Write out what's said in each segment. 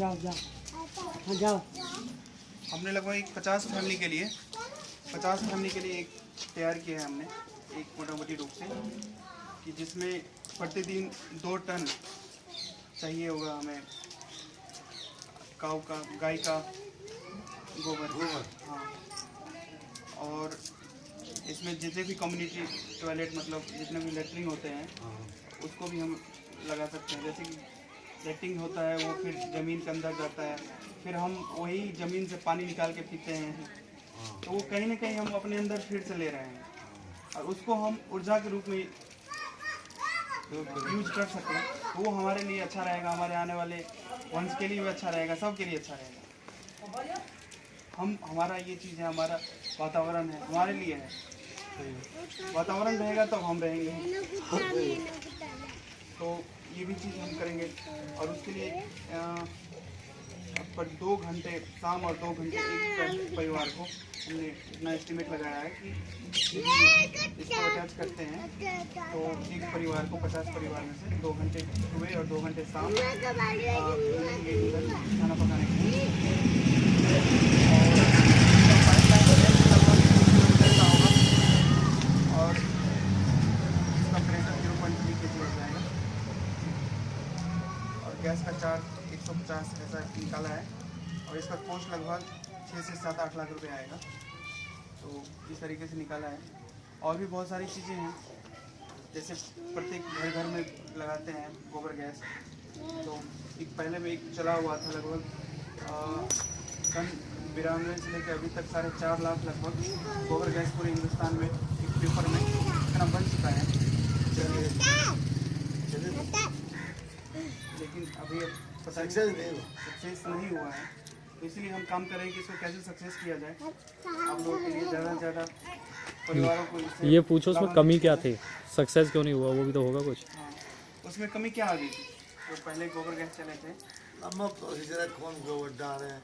जाओ जाओ, हाँ जाओ। हमने लगभग एक 50 फैमिली के लिए एक तैयार किया है हमने, एक मोटामोटी रूप से, कि जिसमें प्रतिदिन 2 टन चाहिए होगा हमें गाय का गोबर। हाँ, और इसमें जितने भी कम्युनिटी टॉयलेट, मतलब जितने भी लेटरिन होते हैं उसको भी हम लगा सकते हैं। जैसे कि लेटरिन होता है वो फिर ज़मीन के अंदर जाता है, फिर हम वही ज़मीन से पानी निकाल के पीते हैं, तो वो कहीं ना कहीं हम अपने अंदर फिर से ले रहे हैं, और उसको हम ऊर्जा के रूप में यूज कर सकें, तो वो हमारे लिए अच्छा रहेगा, हमारे आने वाले वंश के लिए भी अच्छा रहेगा, सबके लिए अच्छा रहेगा। हमारा ये चीज़ है, हमारा वातावरण है, हमारे लिए है। वातावरण रहेगा तब हम रहेंगे, तो ये भी चीज़ हम करेंगे। और उसके लिए पर 2 घंटे शाम और 2 घंटे एक परिवार को हमने इतना एस्टिमेट लगाया है कि इसको अटैच करते हैं तो एक परिवार को 50 परिवार में से 2 घंटे सुबह और 2 घंटे शाम खाना पकाने के लिए। और इसका प्रेशर 0.3 kg हो जाएगा, और गैस का चार्ज 150 ऐसा निकाला है, और इसका कॉस्ट लगभग 6 से 7-8 लाख रुपए आएगा। तो इस तरीके से निकाला है। और भी बहुत सारी चीज़ें हैं, जैसे प्रत्येक घर में लगाते हैं गोबर गैस। तो एक पहले में एक चला हुआ था लगभग सन 92 से लेकर अभी तक 4.5 लाख लगभग गोबर गैस पूरे हिंदुस्तान में एक पेपर में इतना बन चुका है। लेकिन अभी सक्सेस नहीं हुआ है, तो इसलिए हम काम करें कि इसको कैसे सक्सेस किया जाए। आप लोगों के लिए ज़्यादा से ज़्यादा परिवारों को ये पूछो उसमें कमी क्या थी, सक्सेस क्यों नहीं हुआ, वो भी तो होगा कुछ। हाँ, उसमें कमी क्या आ गई थी? तो पहले गोबर गैस चले थे, कौन गोबर डाल रहे हैं,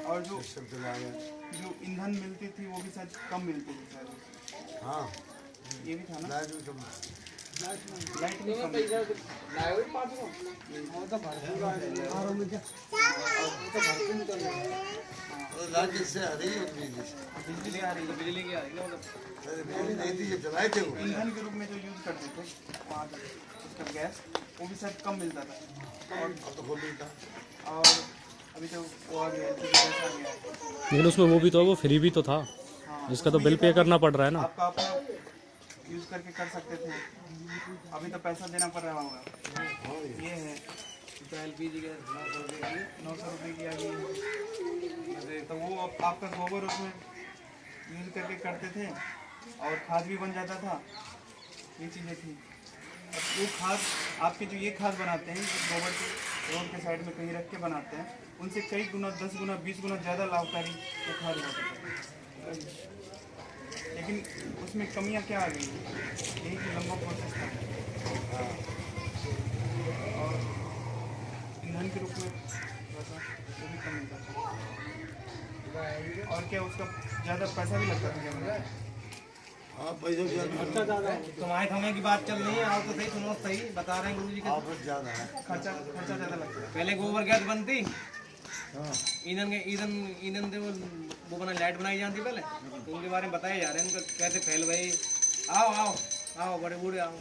और जो ईंधन मिलती थी वो भी शायद कम मिलती थी शायद। हाँ, ये भी था ना, लाइट भी कम। बिजली आ रही है, बिजली की आ रही है, जलाए थे वो ईंधन के रूप में जो यूज करते थे वहाँ तक उसका गैस वो भी शायद कम मिलता था। और अभी तो वो आ गया, गैस आ गया है। लेकिन उसमें वो भी तो है, वो फ्री भी तो था, जिसका तो बिल पे करना पड़ रहा है ना। आपका अपना यूज करके कर सकते थे, अभी तो पैसा देना पड़ रहा होगा। ये है LPG गैस 900 रुपये की आ गई है। तो वो आपका गोबर उसमें यूज करके करते थे और खाद भी बन जाता था, ये चीज़ें थी। अब वो खाद आपके जो ये खाद बनाते हैं, गोबर के रोड के साइड में कहीं रख के बनाते हैं, उनसे कई गुना 10 गुना 20 गुना ज़्यादा लाभकारी वो खाद होता है। लेकिन उसमें कमियां क्या आ गई, यही कि लंबा प्रोसेस था, और ईंधन के रूप में वैसा वो भी कम मिलता था, और क्या उसका ज़्यादा पैसा भी लगता था। क्या खर्चा ज़्यादा है, तुम्हारे समय की बात चल रही है, आप तो सही सुनो, सही बता रहे हैं गुरुजी के। ज़्यादा है, खर्चा ज़्यादा लगता है। पहले गोबर गैस बनती, ईंधन से वो बना लाइट बनाई जाती पहले, तो उनके बारे में बताया जा रहे हैं, उनका कैसे फैल भाई, आओ आओ आओ बड़े बूढ़े आओ।